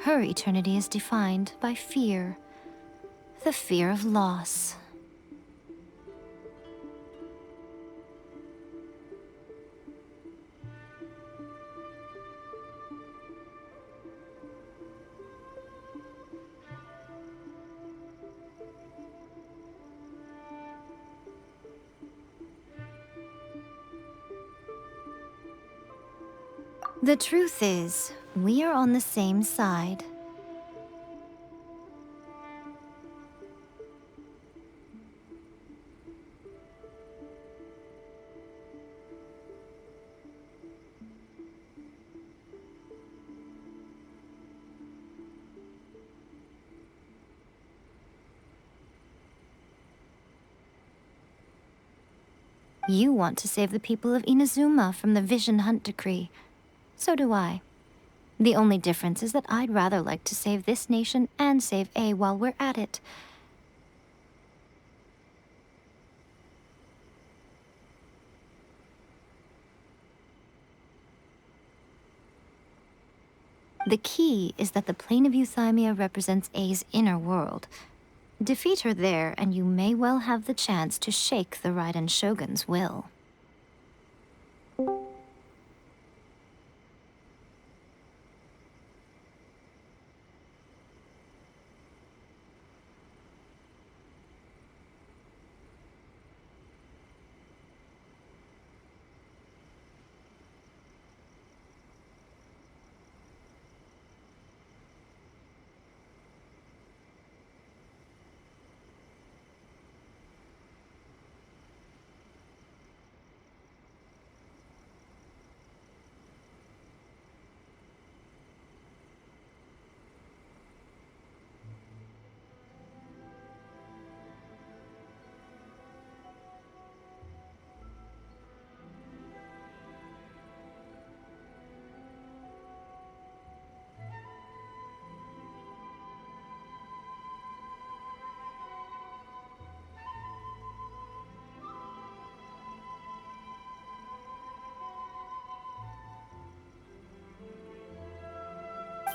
Her eternity is defined by fear. The fear of loss. The truth is, we are on the same side. You want to save the people of Inazuma from the Vision Hunt Decree. So do I. The only difference is that I'd rather like to save this nation and save A while we're at it. The key is that the plane of Euthymia represents A's inner world. Defeat her there, and you may well have the chance to shake the Raiden Shogun's will.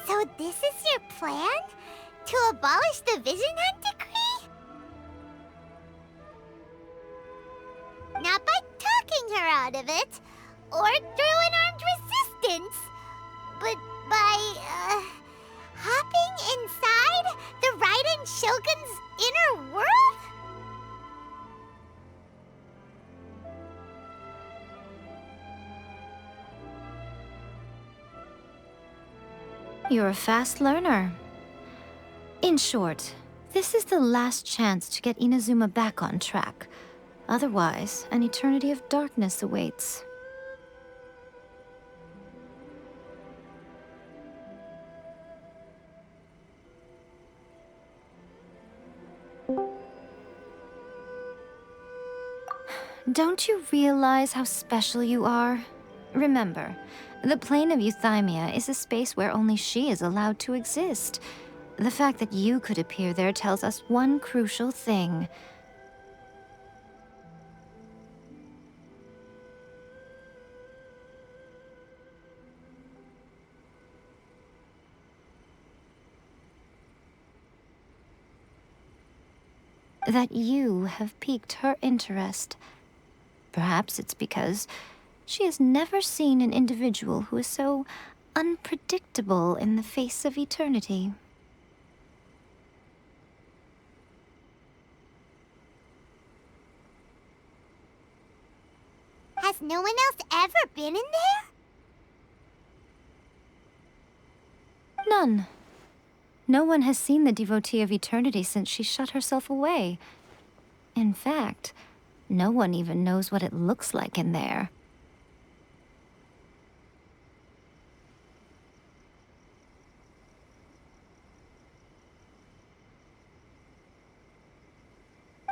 So this is your plan? To abolish the Vision Hunt Decree? Not by talking her out of it, or through an armed resistance, but by, hopping inside the Raiden Shogun's inner world? You're a fast learner. In short, this is the last chance to get Inazuma back on track. Otherwise, an eternity of darkness awaits. Don't you realize how special you are? Remember, the plane of Euthymia is a space where only she is allowed to exist. The fact that you could appear there tells us one crucial thing. That you have piqued her interest. Perhaps it's because she has never seen an individual who is so unpredictable in the face of eternity. Has no one else ever been in there? None. No one has seen the devotee of eternity since she shut herself away. In fact, no one even knows what it looks like in there.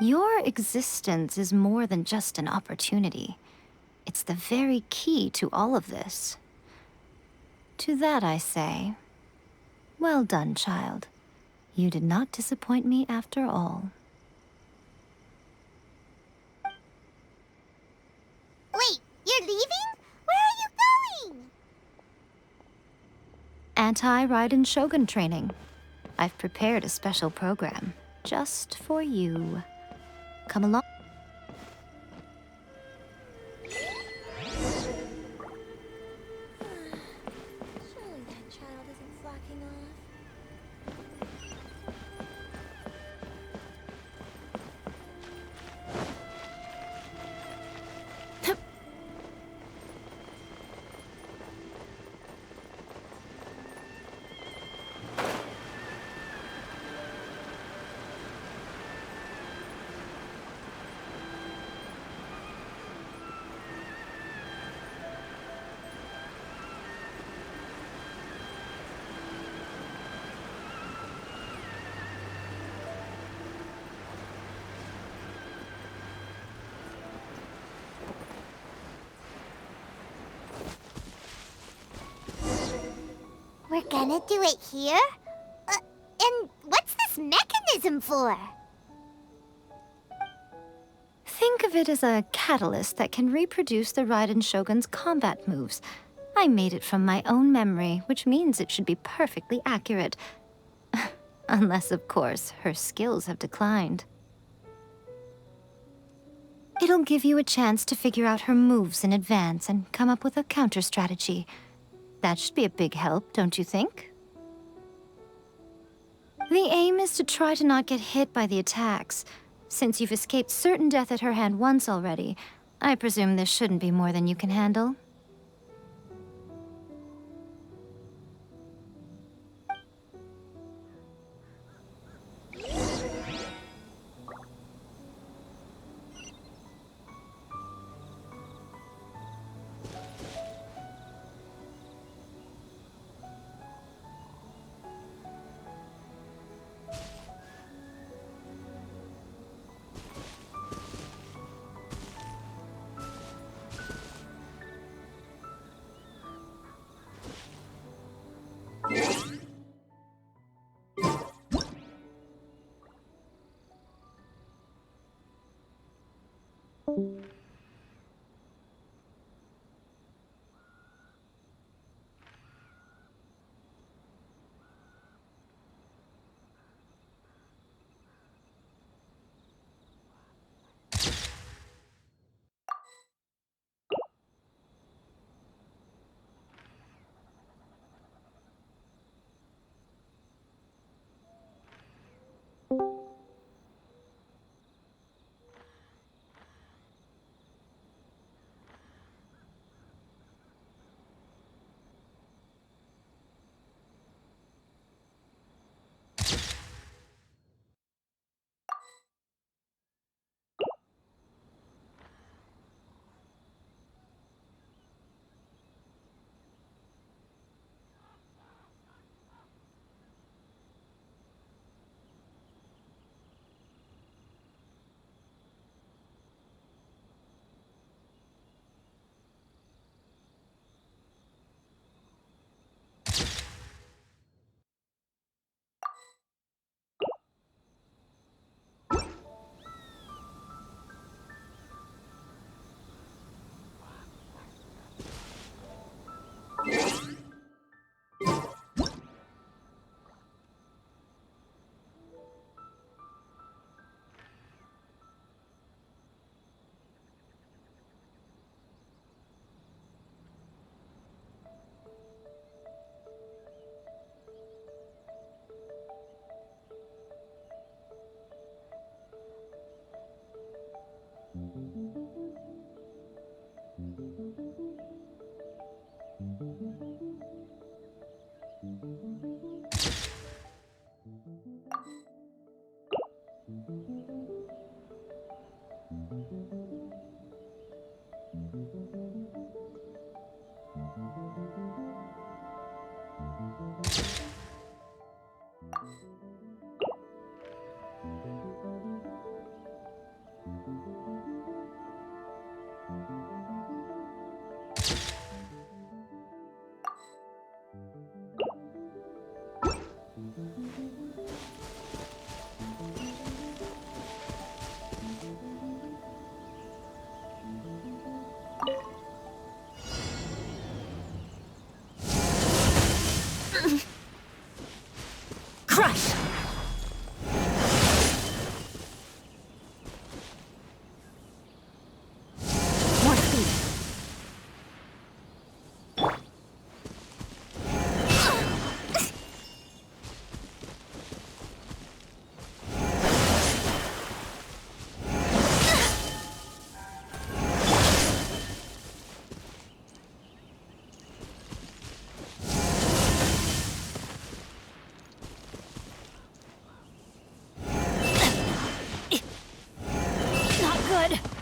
Your existence is more than just an opportunity. It's the very key to all of this. To that I say, well done, child. You did not disappoint me after all. Wait, you're leaving? Where are you going? anti-Raiden Shogun training. I've prepared a special program just for you. Come along. Surely that child isn't slacking off. We're gonna do it here? And what's this mechanism for? Think of it as a catalyst that can reproduce the Raiden Shogun's combat moves. I made it from my own memory, which means it should be perfectly accurate. Unless, of course, her skills have declined. It'll give you a chance to figure out her moves in advance and come up with a counter strategy. That should be a big help, don't you think? The aim is to try to not get hit by the attacks. Since you've escaped certain death at her hand once already, I presume this shouldn't be more than you can handle. Crush! More speed.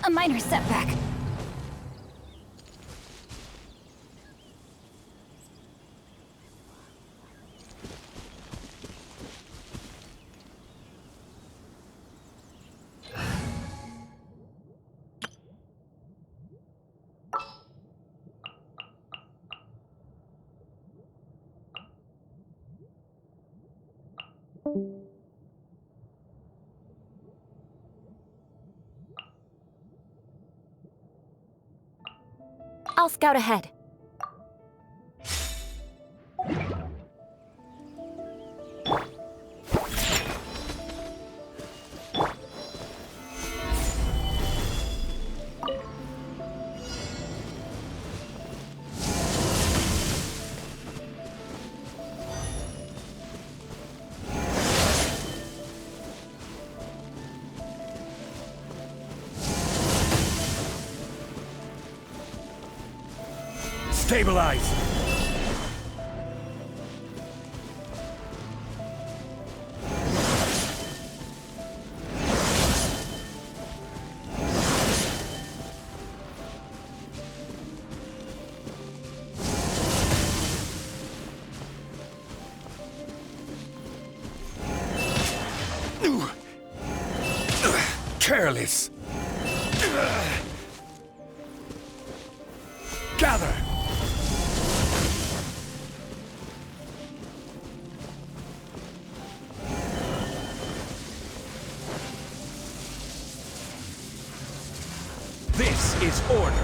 A minor setback. I'll scout ahead. Stabilize! Careless! Gather! This is order.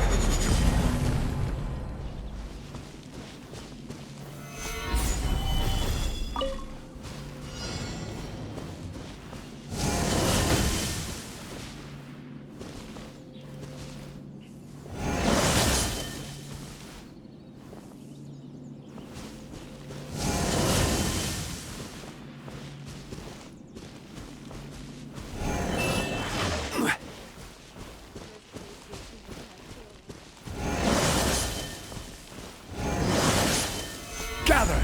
Gather!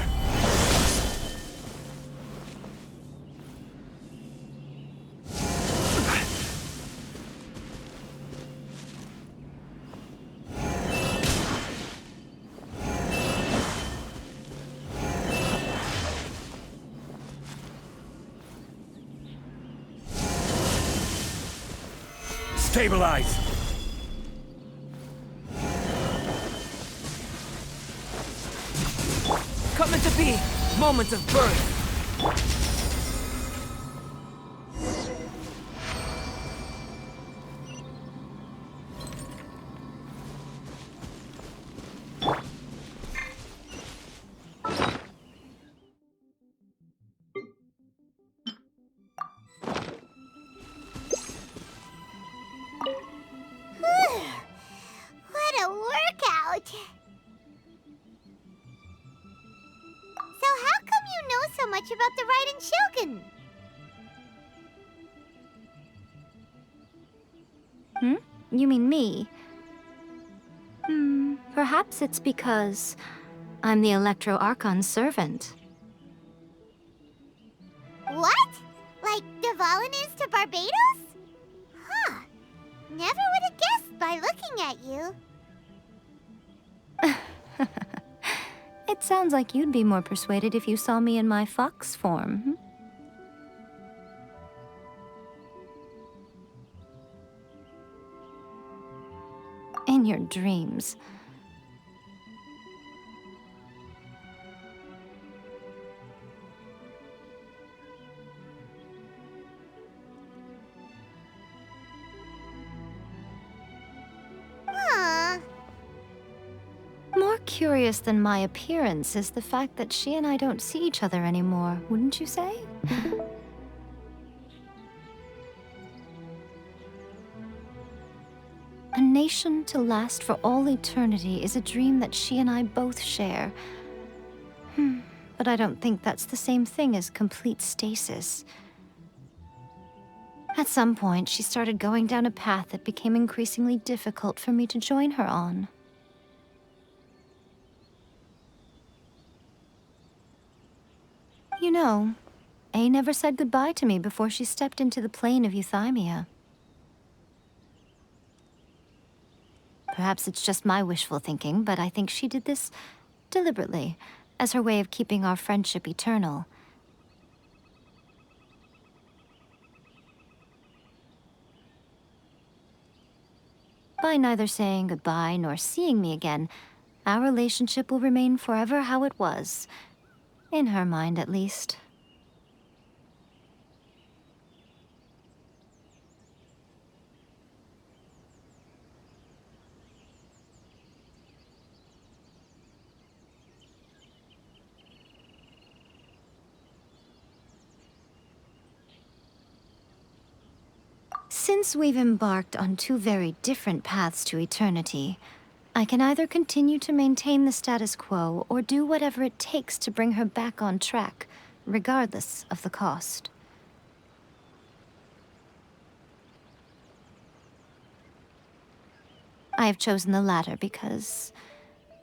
Stabilize! Coming to be moments of birth. What a workout! So how come you know so much about the Raiden Shogun? You mean me? Perhaps it's because I'm the Electro Archon's servant. What? Like Devalin is to Barbados? Huh. Never would have guessed by looking at you. It sounds like you'd be more persuaded if you saw me in my fox form. In your dreams. More curious than my appearance is the fact that she and I don't see each other anymore, wouldn't you say? A nation to last for all eternity is a dream that she and I both share. But I don't think that's the same thing as complete stasis. At some point, she started going down a path that became increasingly difficult for me to join her on. You know, A never said goodbye to me before she stepped into the plane of euthymia. Perhaps it's just my wishful thinking, but I think she did this deliberately, as her way of keeping our friendship eternal. By neither saying goodbye nor seeing me again, our relationship will remain forever how it was. In her mind, at least. Since we've embarked on two very different paths to eternity, I can either continue to maintain the status quo or do whatever it takes to bring her back on track, regardless of the cost. I have chosen the latter because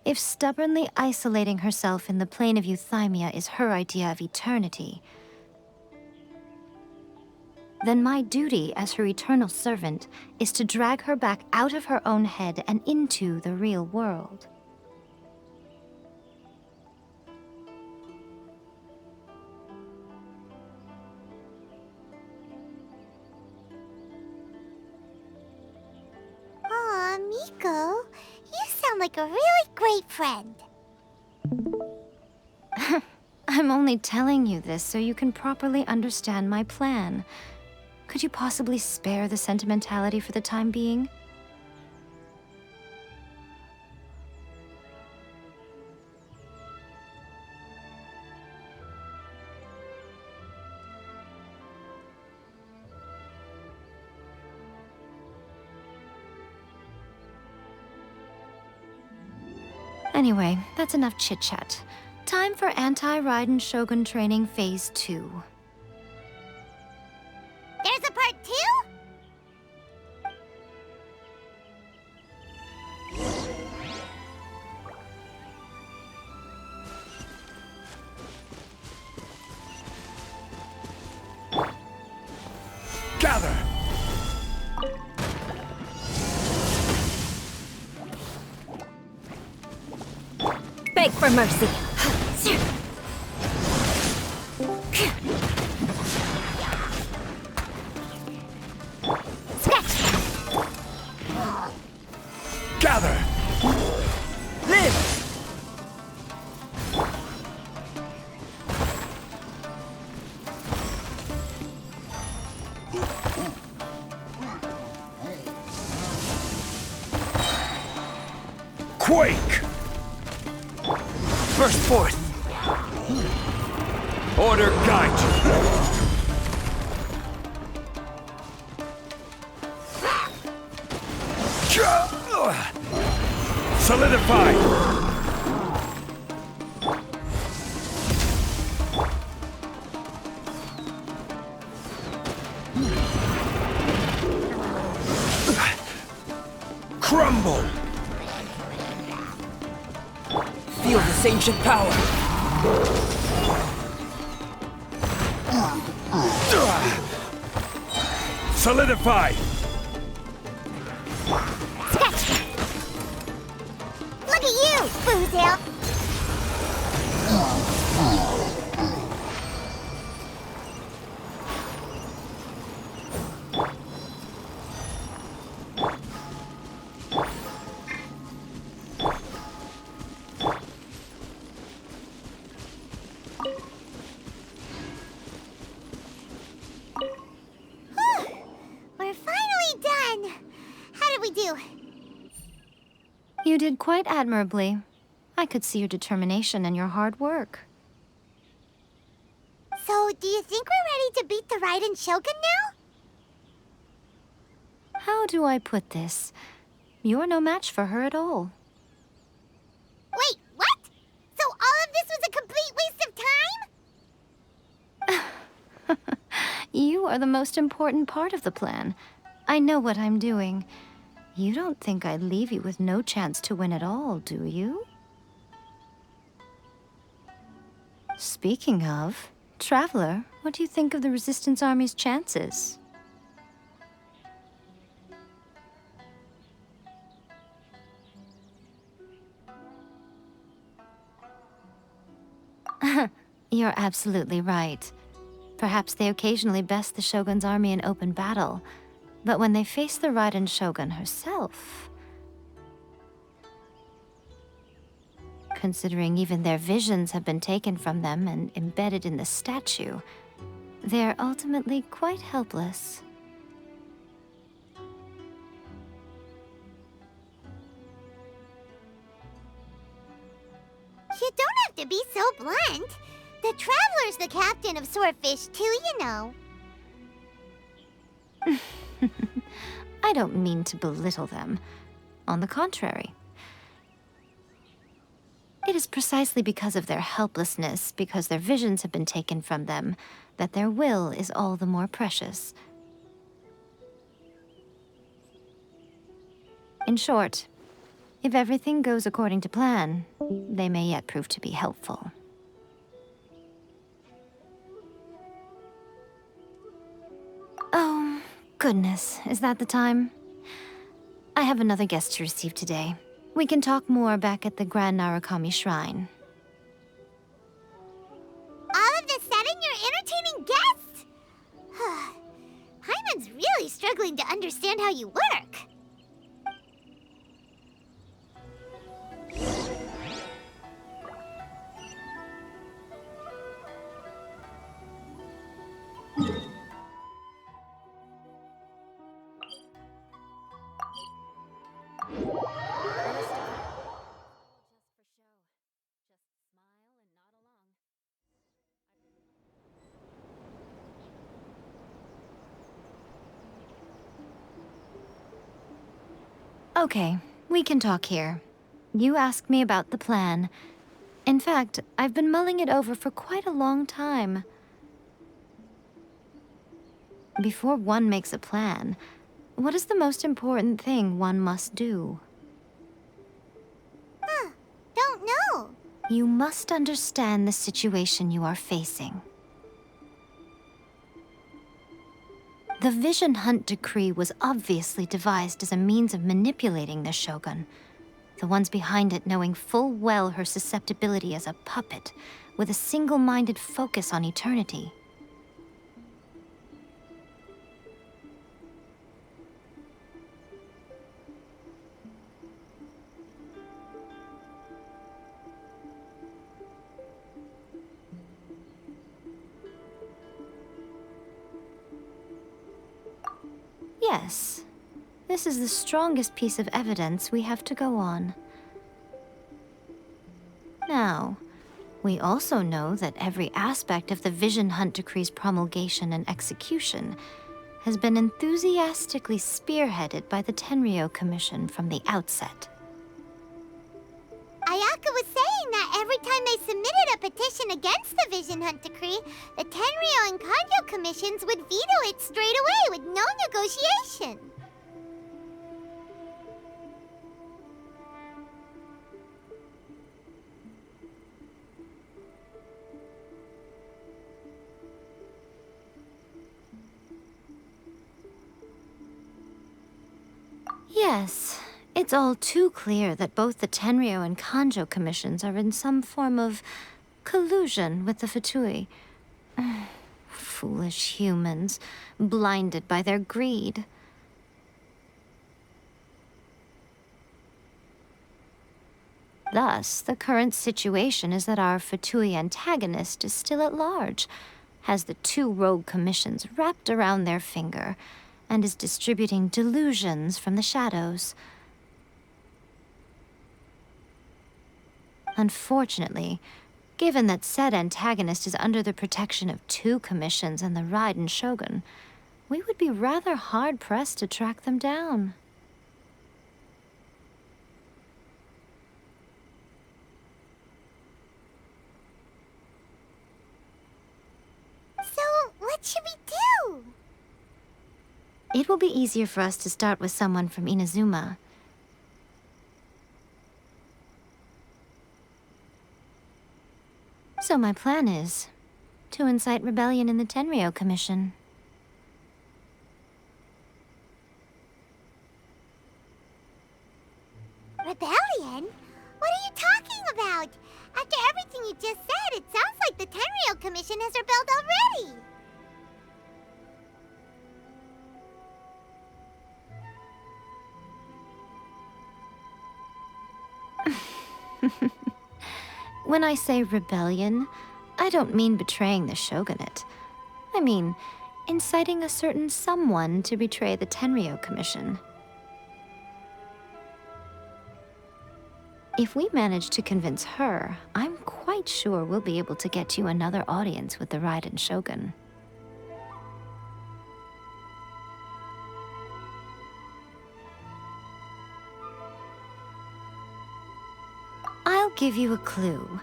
if stubbornly isolating herself in the plane of euthymia is her idea of eternity, then my duty as her eternal servant is to drag her back out of her own head and into the real world. Aw, Miko, you sound like a really great friend. I'm only telling you this so you can properly understand my plan. Could you possibly spare the sentimentality for the time being? Anyway, that's enough chit-chat. Time for Anti-Raiden Shogun Training Phase 2. There's a part 2? Gather! Beg for mercy. Gather! Live! Quake! Burst forth! Order guide you! Solidify! Crumble! Feel this ancient power! Solidify! Look at you, Boozle! We're finally done! How did we do? You did quite admirably. I could see your determination and your hard work. So, do you think we're ready to beat the Raiden Shogun now? How do I put this? You're no match for her at all. Wait, what? So all of this was a complete waste of time? You are the most important part of the plan. I know what I'm doing. You don't think I'd leave you with no chance to win at all, do you? Speaking of, Traveler, what do you think of the Resistance Army's chances? You're absolutely right. Perhaps they occasionally best the Shogun's army in open battle, but when they face the Raiden Shogun herself... Considering even their visions have been taken from them and embedded in the statue, they're ultimately quite helpless. You don't have to be so blunt. The Traveler's the captain of Swordfish too, you know. I don't mean to belittle them. On the contrary. It is precisely because of their helplessness, because their visions have been taken from them, that their will is all the more precious. In short, if everything goes according to plan, they may yet prove to be helpful. Oh, goodness, is that the time? I have another guest to receive today. We can talk more back at the Grand Narukami Shrine. All of a sudden, you're entertaining guests? Hyman's really struggling to understand how you work. Okay, we can talk here. You asked me about the plan. In fact, I've been mulling it over for quite a long time. Before one makes a plan, what is the most important thing one must do? Don't know. You must understand the situation you are facing. The Vision Hunt Decree was obviously devised as a means of manipulating the Shogun, the ones behind it knowing full well her susceptibility as a puppet, with a single-minded focus on eternity. Yes, this is the strongest piece of evidence we have to go on. Now, we also know that every aspect of the Vision Hunt Decree's promulgation and execution has been enthusiastically spearheaded by the Tenryou Commission from the outset. Ayaka was saying that every time they submitted a petition against the Vision Hunt Decree, the Tenryou and Kanjo commissions would veto it straight away with no negotiation. Yes, it's all too clear that both the Tenryou and Kanjo commissions are in some form of collusion with the Fatui. Foolish humans, blinded by their greed. Thus, the current situation is that our Fatui antagonist is still at large, has the two rogue commissions wrapped around their finger, and is distributing delusions from the shadows. Unfortunately, given that said antagonist is under the protection of 2 commissions and the Raiden Shogun, we would be rather hard-pressed to track them down. So, what should we do? It will be easier for us to start with someone from Inazuma. So my plan is to incite rebellion in the Tenryou Commission. Rebellion? What are you talking about? After everything you just said, it sounds like the Tenryou Commission has rebelled already. When I say rebellion, I don't mean betraying the shogunate. I mean inciting a certain someone to betray the Tenryou Commission. If we manage to convince her, I'm quite sure we'll be able to get you another audience with the Raiden Shogun. I'll give you a clue.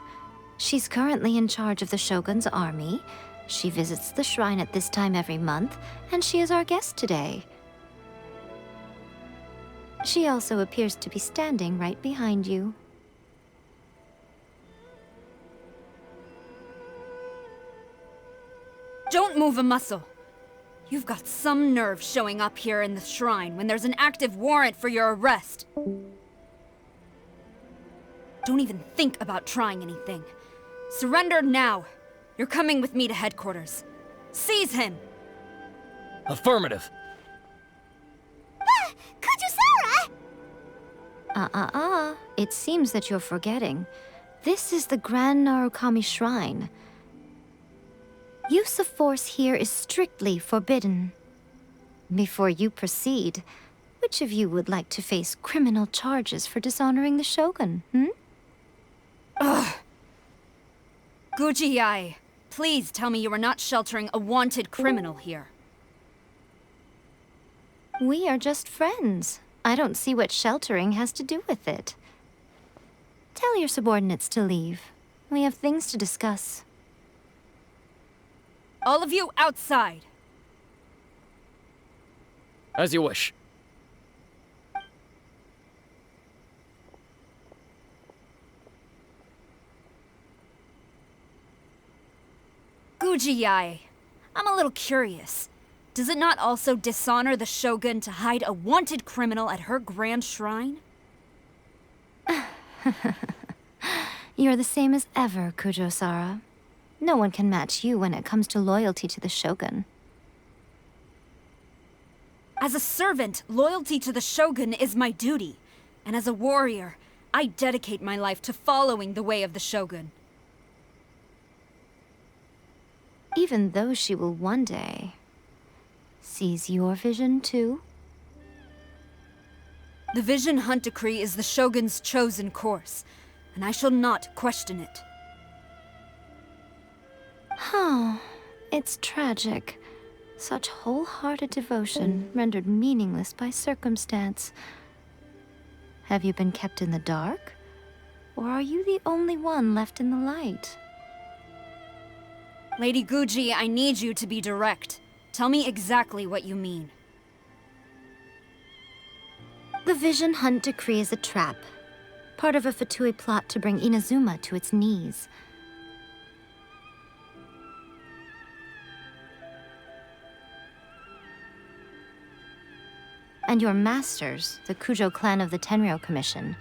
She's currently in charge of the Shogun's army. She visits the shrine at this time every month, and she is our guest today. She also appears to be standing right behind you. Don't move a muscle. You've got some nerve showing up here in the shrine when there's an active warrant for your arrest. Don't even think about trying anything. Surrender now. You're coming with me to headquarters. Seize him! Affirmative. Kujusara! It seems that you're forgetting. This is the Grand Narukami Shrine. Use of force here is strictly forbidden. Before you proceed, which of you would like to face criminal charges for dishonoring the Shogun, Ugh. Guji-ai, please tell me you are not sheltering a wanted criminal here. We are just friends. I don't see what sheltering has to do with it. Tell your subordinates to leave. We have things to discuss. All of you outside. As you wish. Guji-ai, I'm a little curious. Does it not also dishonor the Shogun to hide a wanted criminal at her grand shrine? You're the same as ever, Kujo-sara. No one can match you when it comes to loyalty to the Shogun. As a servant, loyalty to the Shogun is my duty. And as a warrior, I dedicate my life to following the way of the Shogun. Even though she will one day seize your vision too? The Vision Hunt Decree is the Shogun's chosen course, and I shall not question it. It's tragic. Such wholehearted devotion rendered meaningless by circumstance. Have you been kept in the dark? Or are you the only one left in the light? Lady Guji, I need you to be direct. Tell me exactly what you mean. The Vision Hunt Decree is a trap. Part of a Fatui plot to bring Inazuma to its knees. And your masters, the Kujo clan of the Tenryou Commission,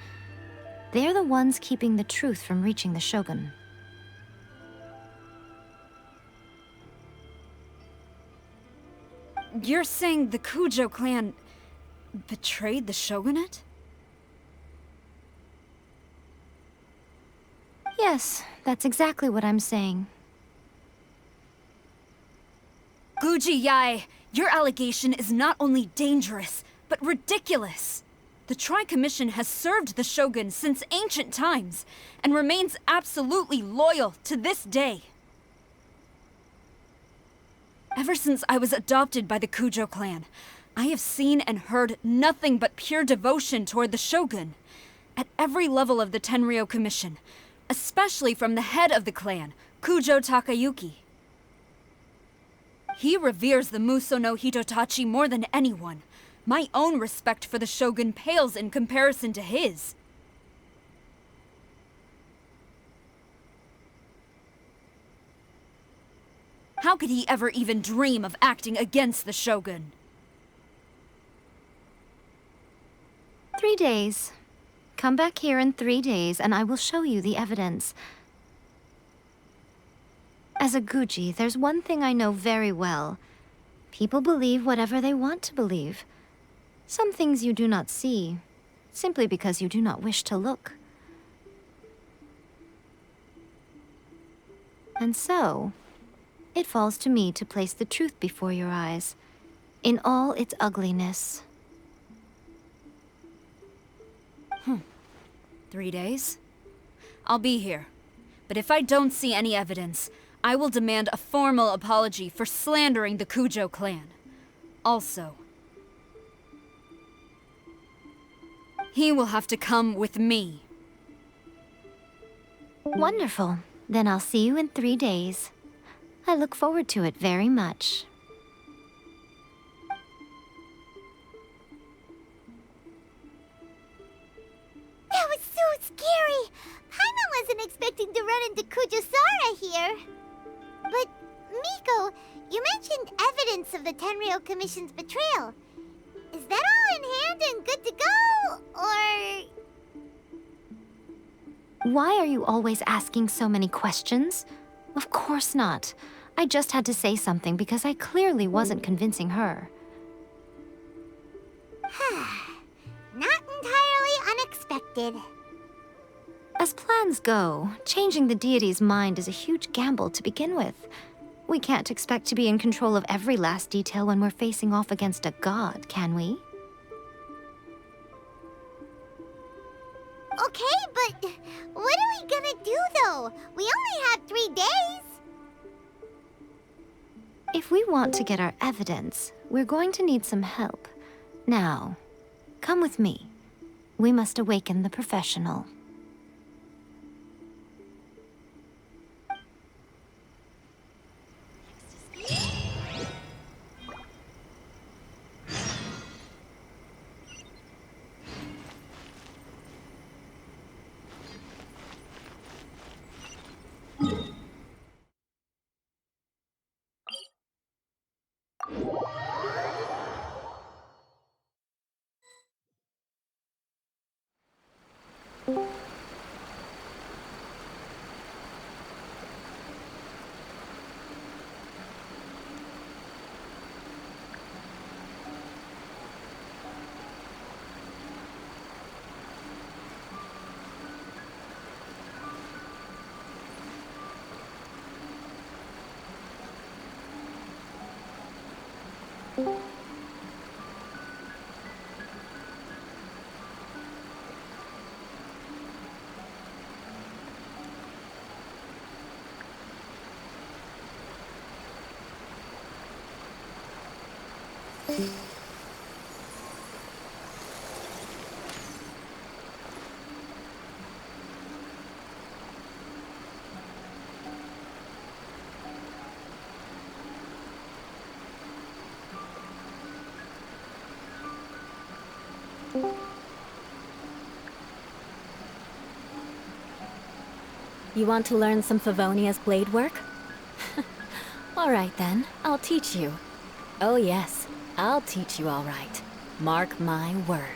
they're the ones keeping the truth from reaching the Shogun. You're saying the Kujo clan betrayed the Shogunate? Yes, that's exactly what I'm saying. Guji-ai, your allegation is not only dangerous, but ridiculous. The Tri-Commission has served the Shogun since ancient times and remains absolutely loyal to this day. Ever since I was adopted by the Kujo clan, I have seen and heard nothing but pure devotion toward the Shogun. At every level of the Tenryou Commission, especially from the head of the clan, Kujo Takayuki. He reveres the Muso no Hitotachi more than anyone. My own respect for the Shogun pales in comparison to his. How could he ever even dream of acting against the Shogun? 3 days. Come back here in 3 days, and I will show you the evidence. As a Guji, there's one thing I know very well. People believe whatever they want to believe. Some things you do not see, simply because you do not wish to look. And so, it falls to me to place the truth before your eyes, in all its ugliness. 3 days? I'll be here. But if I don't see any evidence, I will demand a formal apology for slandering the Kujo clan. Also, he will have to come with me. Wonderful. Then I'll see you in 3 days. I look forward to it very much. That was so scary! Paimon wasn't expecting to run into Kujosara here. But, Miko, you mentioned evidence of the Tenryou Commission's betrayal. Is that all in hand and good to go, or...? Why are you always asking so many questions? Of course not. I just had to say something because I clearly wasn't convincing her. Not entirely unexpected. As plans go, changing the deity's mind is a huge gamble to begin with. We can't expect to be in control of every last detail when we're facing off against a god, can we? Okay, but what are we gonna do, though? We only have 3 days. If we want to get our evidence, we're going to need some help. Now, come with me. We must awaken the professional. You want to learn some Favonia's blade work? All right then, I'll teach you. Oh yes, I'll teach you all right. Mark my words.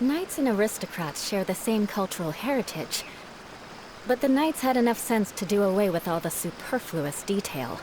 Knights and aristocrats share the same cultural heritage, but the knights had enough sense to do away with all the superfluous detail.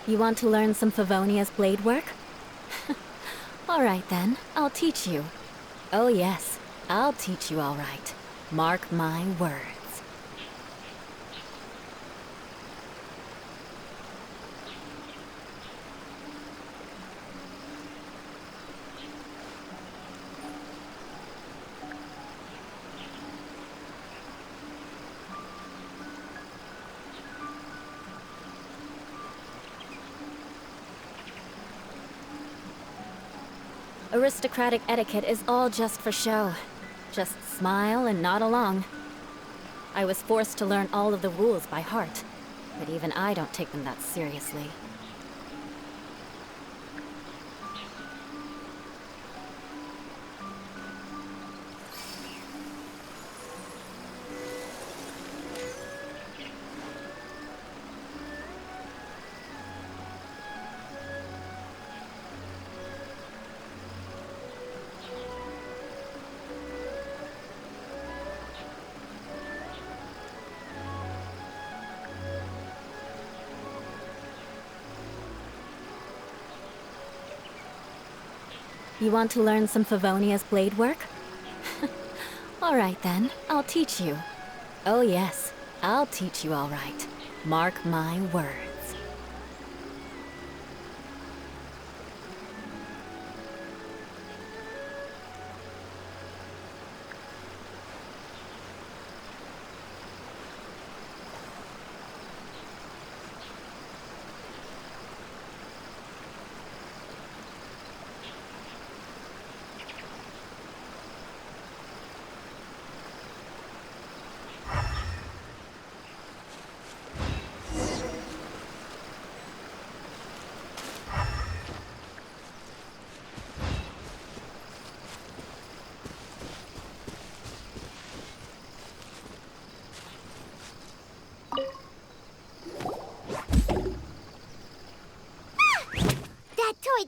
You want to learn some Favonia's blade work? All right then, I'll teach you. Oh yes, I'll teach you all right. Mark my words. Aristocratic etiquette is all just for show. Just smile and nod along. I was forced to learn all of the rules by heart, but even I don't take them that seriously. You want to learn some Favonia's blade work? All right then, I'll teach you. Oh yes, I'll teach you all right. Mark my words.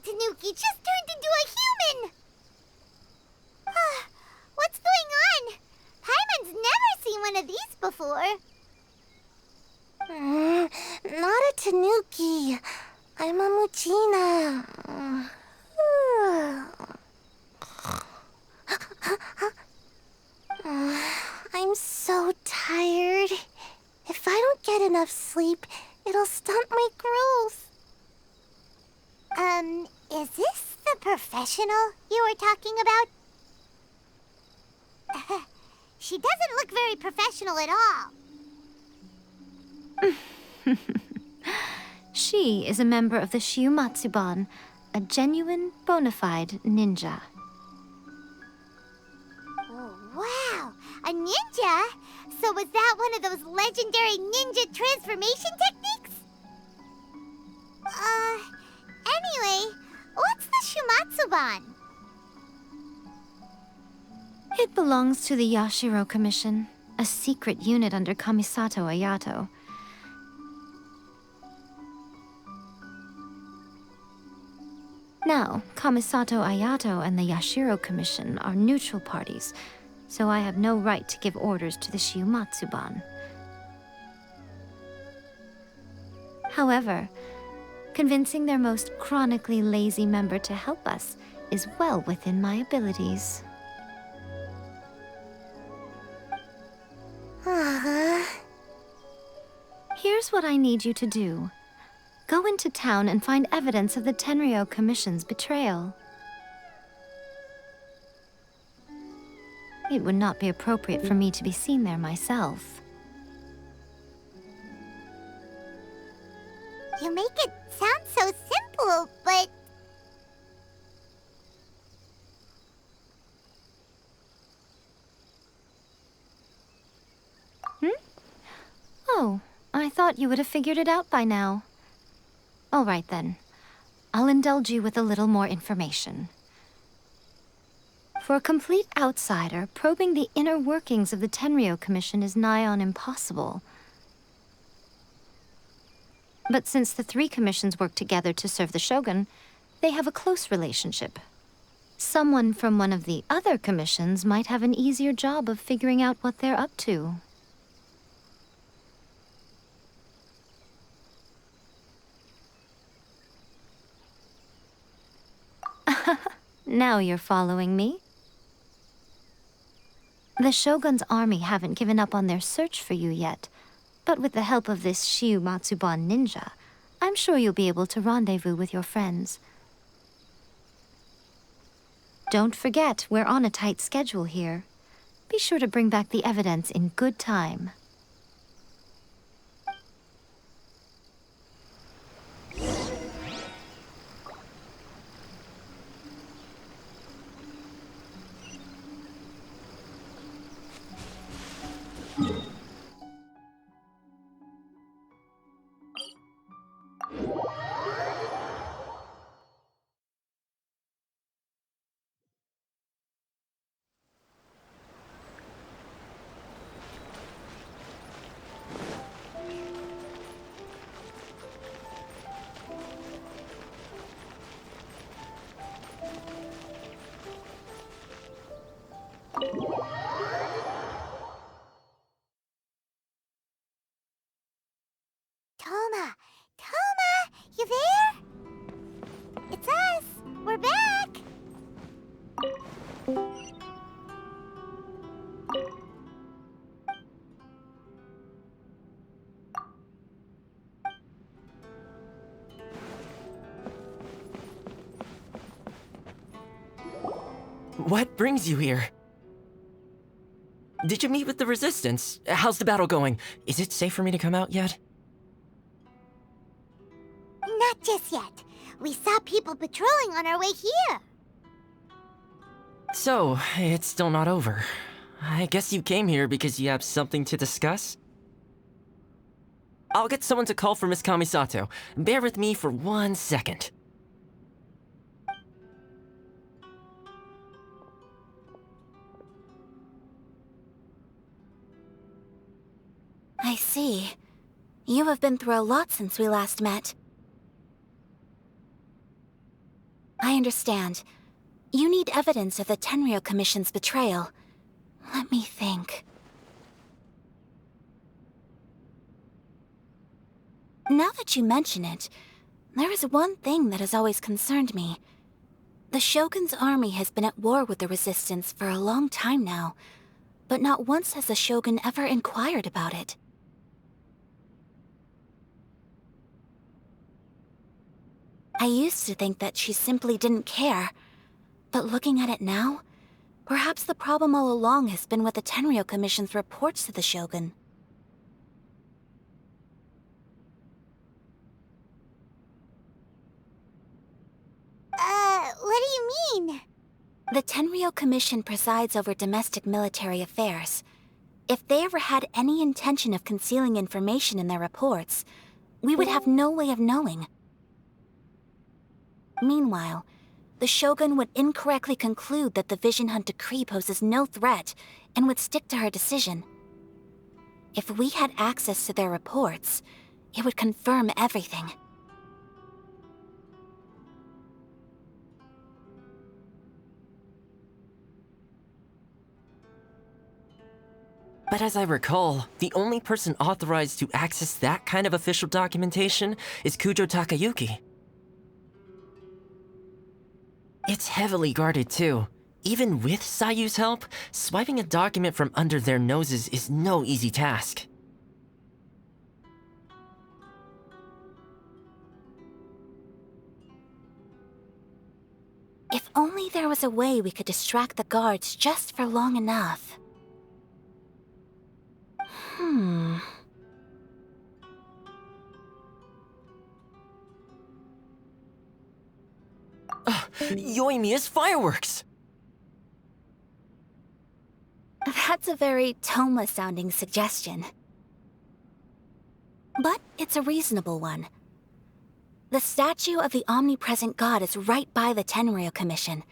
Tanuki just turned into a human! What's going on? Paimon's never seen one of these before. Not a Tanuki. I'm a Muchina. I'm so tired. If I don't get enough sleep, it'll stunt my growth. Is this the professional you were talking about? She doesn't look very professional at all. She is a member of the Shiumatsuban, a genuine, bona fide ninja. Oh, wow! A ninja? So was that one of those legendary ninja transformation techniques? Anyway, what's the Shiumatsuban? It belongs to the Yashiro Commission, a secret unit under Kamisato Ayato. Now, Kamisato Ayato and the Yashiro Commission are neutral parties, so I have no right to give orders to the Shiumatsuban. However, convincing their most chronically lazy member to help us is well within my abilities. Here's what I need you to do. Go into town and find evidence of the Tenryou Commission's betrayal. It would not be appropriate for me to be seen there myself. You make it sound so simple. cool, but... Oh, I thought you would have figured it out by now. All right then. I'll indulge you with a little more information. For a complete outsider, probing the inner workings of the Tenryou Commission is nigh on impossible. But since the three commissions work together to serve the Shogun, they have a close relationship. Someone from one of the other commissions might have an easier job of figuring out what they're up to. Now you're following me. The Shogun's army haven't given up on their search for you yet, but with the help of this Shiu Matsuban ninja, I'm sure you'll be able to rendezvous with your friends. Don't forget, we're on a tight schedule here. Be sure to bring back the evidence in good time. Toma, you there? It's us. We're back. What brings you here? Did you meet with the Resistance? How's the battle going? Is it safe for me to come out yet? Not just yet. We saw people patrolling on our way here. So, it's still not over. I guess you came here because you have something to discuss? I'll get someone to call for Miss Kamisato. Bear with me for 1 second. I see. You have been through a lot since we last met. I understand. You need evidence of the Tenryou Commission's betrayal. Let me think. Now that you mention it, there is one thing that has always concerned me. The Shogun's army has been at war with the Resistance for a long time now, but not once has the Shogun ever inquired about it. I used to think that she simply didn't care, but looking at it now, perhaps the problem all along has been with the Tenryou Commission's reports to the Shogun. What do you mean? The Tenryou Commission presides over domestic military affairs. If they ever had any intention of concealing information in their reports, we would have no way of knowing. Meanwhile, the Shogun would incorrectly conclude that the Vision Hunt decree poses no threat and would stick to her decision. If we had access to their reports, it would confirm everything. But as I recall, the only person authorized to access that kind of official documentation is Kujo Takayuki. It's heavily guarded too. Even with Sayu's help, swiping a document from under their noses is no easy task. If only there was a way we could distract the guards just for long enough. Yoimiya's fireworks! That's a very Toma-sounding suggestion. But it's a reasonable one. The statue of the omnipresent god is right by the Tenryo Commission.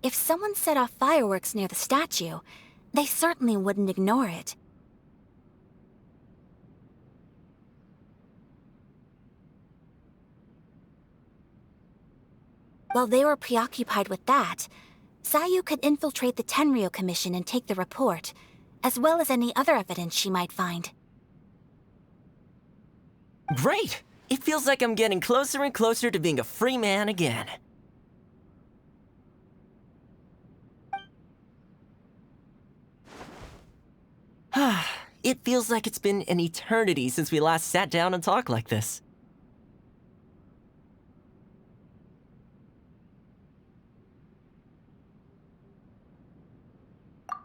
If someone set off fireworks near the statue, they certainly wouldn't ignore it. While they were preoccupied with that, Sayu could infiltrate the Tenryo Commission and take the report, as well as any other evidence she might find. Great! It feels like I'm getting closer and closer to being a free man again. It feels like it's been an eternity since we last sat down and talked like this.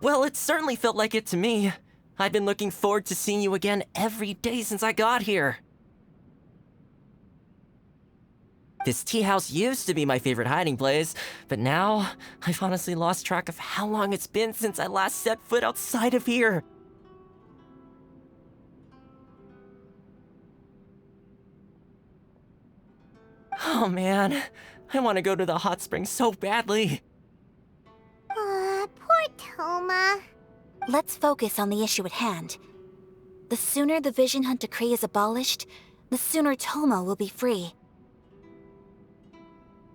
Well, it certainly felt like it to me. I've been looking forward to seeing you again every day since I got here. This tea house used to be my favorite hiding place, but now I've honestly lost track of how long it's been since I last set foot outside of here. Oh man, I want to go to the hot springs so badly. Poor Toma. Let's focus on the issue at hand. The sooner the Vision Hunt Decree is abolished, the sooner Toma will be free.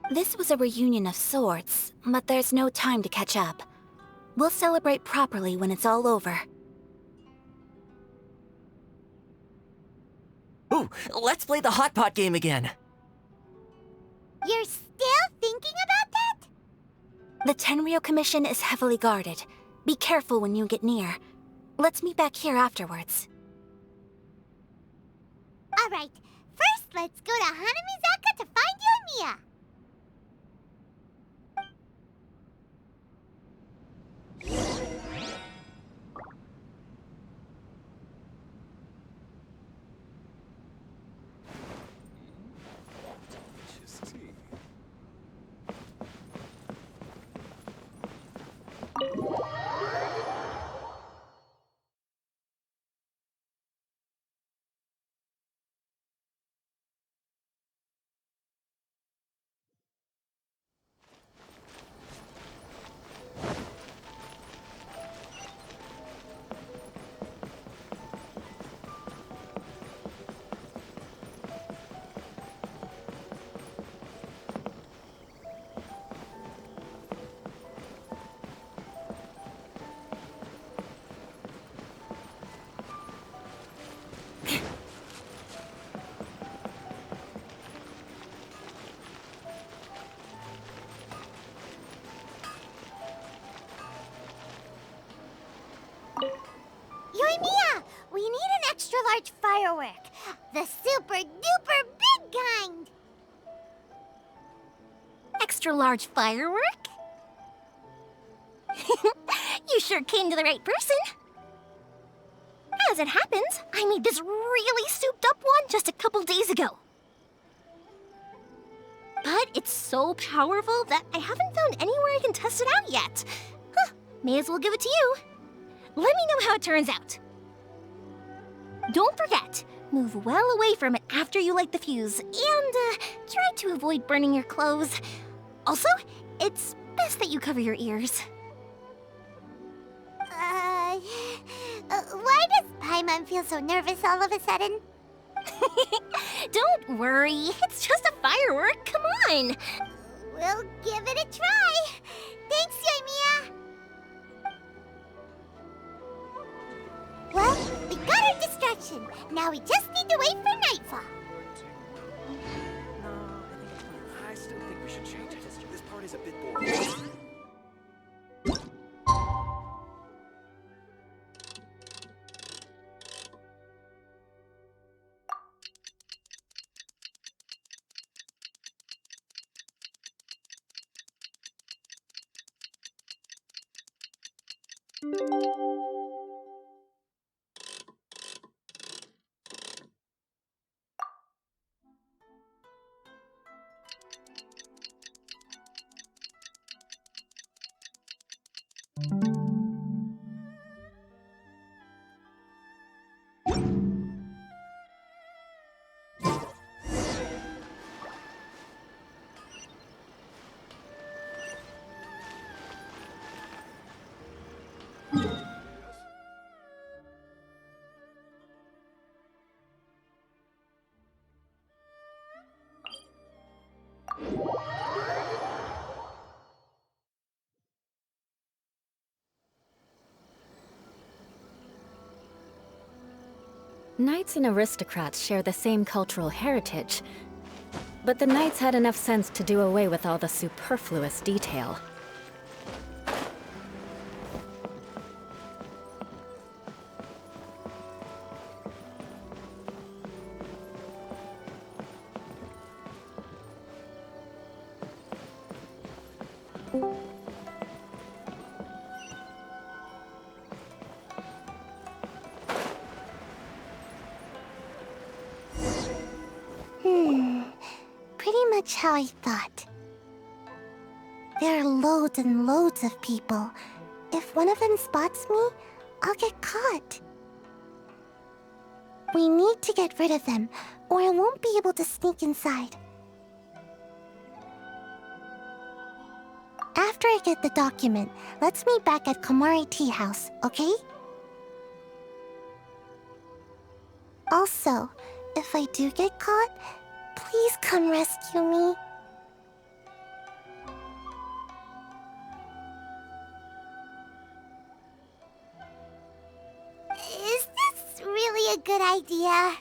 This was a reunion of sorts, but there's no time to catch up. We'll celebrate properly when it's all over. Ooh, let's play the hot pot game again. You're still thinking about that? The Tenryo Commission is heavily guarded. Be careful when you get near. Let's meet back here afterwards. Alright, first let's go to Hanamizaka to find Yoimiya. Yoimiya, we need an extra-large firework. The super-duper big kind. Extra-large firework? You sure came to the right person. As it happens, I made this really souped-up one just a couple days ago. But it's so powerful that I haven't found anywhere I can test it out yet. Huh, may as well give it to you. Let me know how it turns out. Don't forget, move well away from it after you light the fuse, and try to avoid burning your clothes. Also, it's best that you cover your ears. Why does Paimon feel so nervous all of a sudden? Don't worry, it's just a firework, come on! We'll give it a try. Thanks, Yoimiya. Well, we got our distraction. Now we just need to wait for nightfall. I still think we should change it. This part is a bit boring. Knights and aristocrats share the same cultural heritage, but the knights had enough sense to do away with all the superfluous detail. Pretty much how I thought. There are loads and loads of people. If one of them spots me, I'll get caught. We need to get rid of them, or I won't be able to sneak inside. After I get the document, let's meet back at Komari Tea House, okay? Also, if I do get caught, please come rescue me. Is this really a good idea?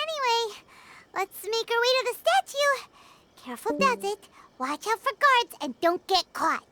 Anyway, let's make our way to the statue. Careful does it. Watch out for guards and don't get caught.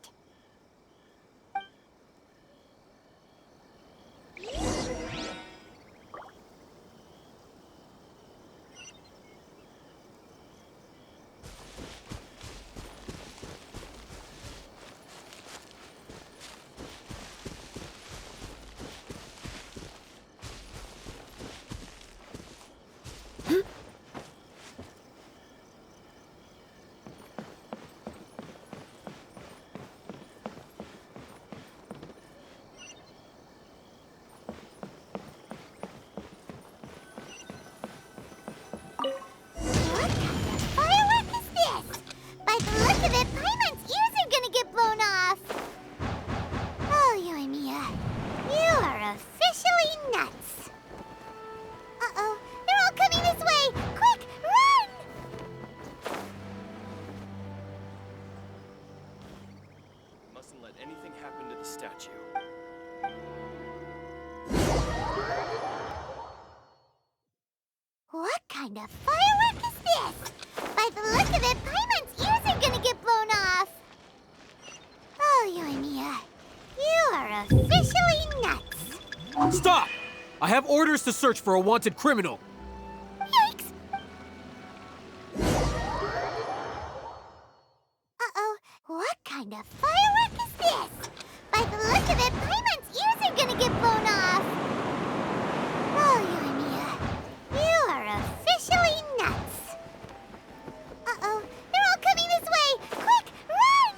What kind of firework is this? By the look of it, Paimon's ears are gonna get blown off. Oh, Yoimiya, you are officially nuts. Stop! I have orders to search for a wanted criminal. Yikes! Uh-oh, what kind of firework is this? By the look of it, Paimon's ears are gonna get blown off. Oh, Yoimiya, you are officially nuts. Uh-oh, they're all coming this way! Quick, run!